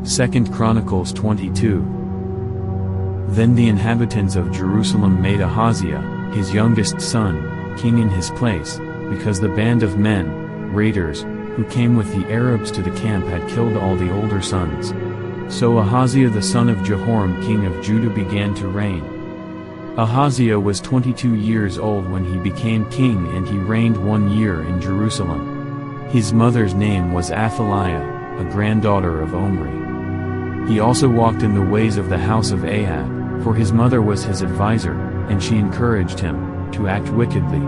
2 Chronicles 22. Then the inhabitants of Jerusalem made Ahaziah, his youngest son, king in his place, because the band of men, raiders, who came with the Arabs to the camp had killed all the older sons. So Ahaziah the son of Jehoram king of Judah began to reign. Ahaziah was 22 years old when he became king, and he reigned 1 year in Jerusalem. His mother's name was Athaliah, a granddaughter of Omri. He also walked in the ways of the house of Ahab, for his mother was his adviser, and she encouraged him to act wickedly.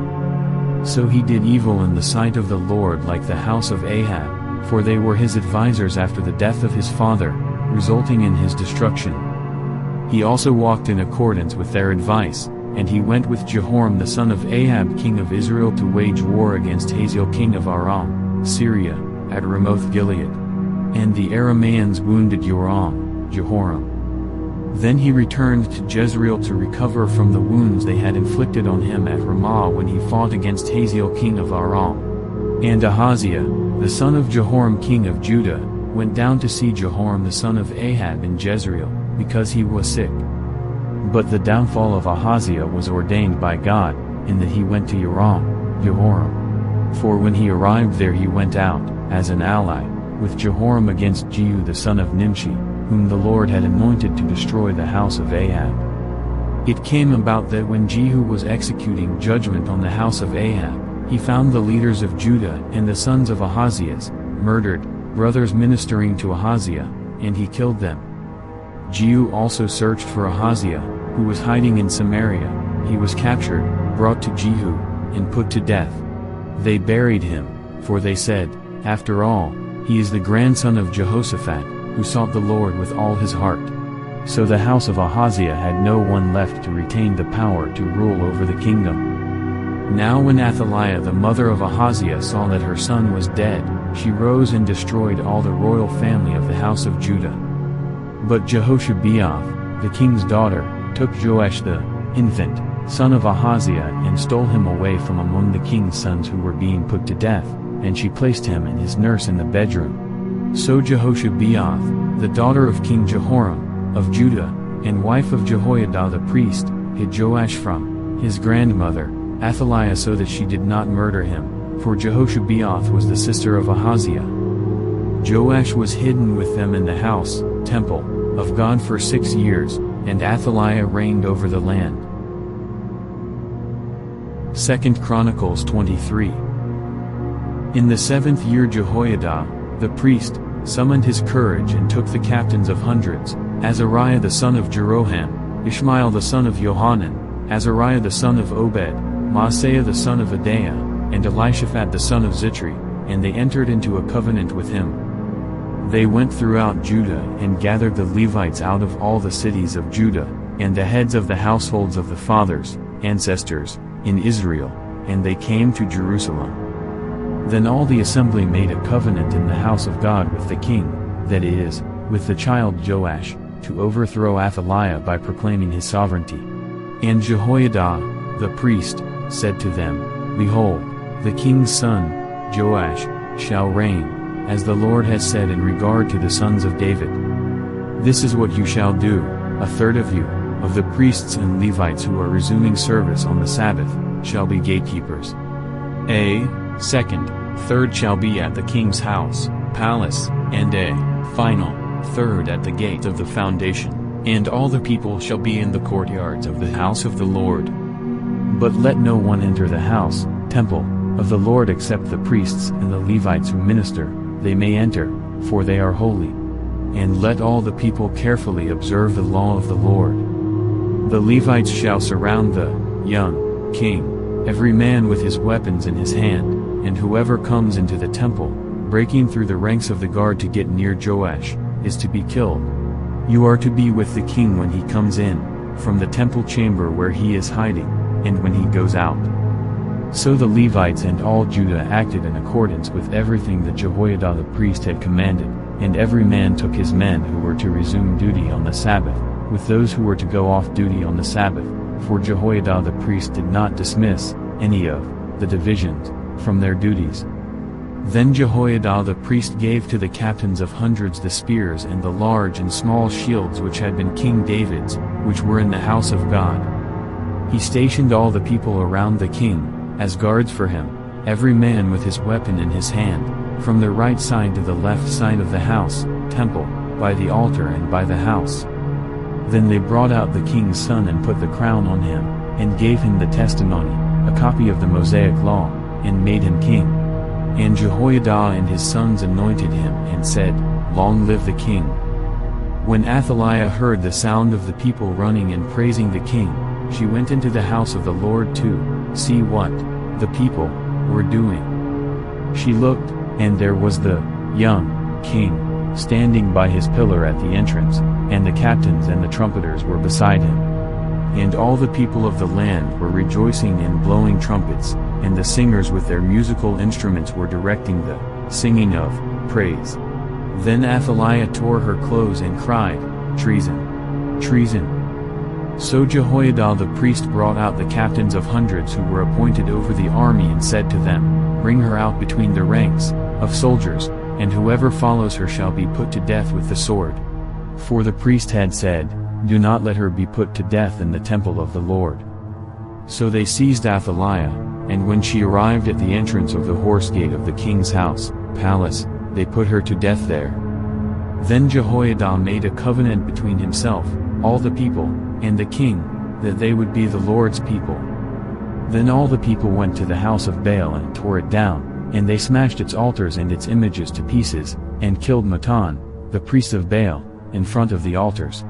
So he did evil in the sight of the Lord like the house of Ahab, for they were his advisers after the death of his father, resulting in his destruction. He also walked in accordance with their advice, and he went with Jehoram the son of Ahab king of Israel to wage war against Hazael king of Aram, Syria, at Ramoth Gilead. And the Arameans wounded Jehoram. Then he returned to Jezreel to recover from the wounds they had inflicted on him at Ramah when he fought against Hazael king of Aram. And Ahaziah, the son of Jehoram king of Judah, went down to see Jehoram the son of Ahab in Jezreel, because he was sick. But the downfall of Ahaziah was ordained by God, in that he went to Jehoram. For when he arrived there he went out, as an ally, with Jehoram against Jehu the son of Nimshi, whom the Lord had anointed to destroy the house of Ahab. It came about that when Jehu was executing judgment on the house of Ahab, he found the leaders of Judah and the sons of Ahaziah, murdered, brothers ministering to Ahaziah, and he killed them. Jehu also searched for Ahaziah, who was hiding in Samaria. He was captured, brought to Jehu, and put to death. They buried him, for they said, "After all, he is the grandson of Jehoshaphat, who sought the Lord with all his heart." So the house of Ahaziah had no one left to retain the power to rule over the kingdom. Now when Athaliah the mother of Ahaziah saw that her son was dead, she rose and destroyed all the royal family of the house of Judah. But Jehoshabeath, the king's daughter, took Joash the infant, son of Ahaziah, and stole him away from among the king's sons who were being put to death, and she placed him and his nurse in the bedroom. So Jehoshabeath, the daughter of King Jehoram, of Judah, and wife of Jehoiada the priest, hid Joash from his grandmother, Athaliah, so that she did not murder him, for Jehoshabeath was the sister of Ahaziah. Joash was hidden with them in the house, temple, of God for 6 years, and Athaliah reigned over the land. 2 Chronicles 23. In the 7th year Jehoiada, the priest, summoned his courage and took the captains of hundreds, Azariah the son of Jeroham, Ishmael the son of Johanan, Azariah the son of Obed, Maaseiah the son of Adaiah, and Elishaphat the son of Zitri, and they entered into a covenant with him. They went throughout Judah and gathered the Levites out of all the cities of Judah, and the heads of the households of the fathers, ancestors, in Israel, and they came to Jerusalem. Then all the assembly made a covenant in the house of God with the king, that is, with the child Joash, to overthrow Athaliah by proclaiming his sovereignty. And Jehoiada, the priest, said to them, "Behold, the king's son, Joash, shall reign, as the Lord has said in regard to the sons of David. This is what you shall do: a third of you, of the priests and Levites who are resuming service on the Sabbath, shall be gatekeepers. A second, third shall be at the king's house, palace, and a final third at the gate of the foundation, and all the people shall be in the courtyards of the house of the Lord. But let no one enter the house, temple, of the Lord except the priests and the Levites who minister. They may enter, for they are holy. And let all the people carefully observe the law of the Lord. The Levites shall surround the young king, every man with his weapons in his hand, and whoever comes into the temple, breaking through the ranks of the guard to get near Joash, is to be killed. You are to be with the king when he comes in, from the temple chamber where he is hiding, and when he goes out." So the Levites and all Judah acted in accordance with everything that Jehoiada the priest had commanded, and every man took his men who were to resume duty on the Sabbath, with those who were to go off duty on the Sabbath, for Jehoiada the priest did not dismiss any of the divisions from their duties. Then Jehoiada the priest gave to the captains of hundreds the spears and the large and small shields which had been King David's, which were in the house of God. He stationed all the people around the king, as guards for him, every man with his weapon in his hand, from the right side to the left side of the house, temple, by the altar and by the house. Then they brought out the king's son and put the crown on him, and gave him the testimony, a copy of the Mosaic law, and made him king. And Jehoiada and his sons anointed him and said, Long live the king. When Athaliah heard the sound of the people running and praising the king, she went into the house of the Lord to see what the people were doing. She looked, and there was the young king standing by his pillar at the entrance, and the captains and the trumpeters were beside him. And all the people of the land were rejoicing and blowing trumpets, and the singers with their musical instruments were directing the singing of praise. Then Athaliah tore her clothes and cried, Treason! Treason! So Jehoiada the priest brought out the captains of hundreds who were appointed over the army and said to them, Bring her out between the ranks of soldiers, and whoever follows her shall be put to death with the sword. For the priest had said, Do not let her be put to death in the temple of the Lord. So they seized Athaliah, and when she arrived at the entrance of the horse gate of the king's house, palace, they put her to death there. Then Jehoiada made a covenant between himself, all the people, and the king, that they would be the Lord's people. Then all the people went to the house of Baal and tore it down, and they smashed its altars and its images to pieces, and killed Matan, the priest of Baal, in front of the altars.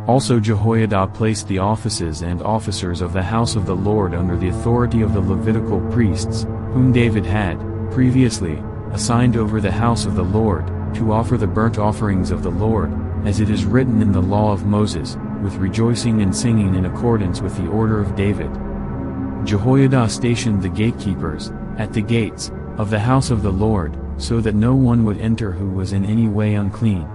Also Jehoiada placed the offices and officers of the house of the Lord under the authority of the Levitical priests, whom David had, previously, assigned over the house of the Lord, to offer the burnt offerings of the Lord, as it is written in the law of Moses, with rejoicing and singing in accordance with the order of David. Jehoiada stationed the gatekeepers, at the gates, of the house of the Lord, so that no one would enter who was in any way unclean.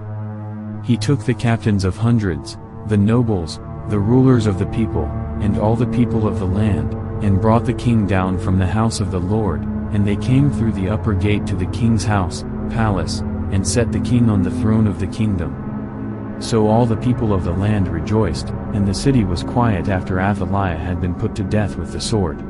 He took the captains of hundreds, the nobles, the rulers of the people, and all the people of the land, and brought the king down from the house of the Lord, and they came through the upper gate to the king's house, palace, and set the king on the throne of the kingdom. So all the people of the land rejoiced, and the city was quiet after Athaliah had been put to death with the sword.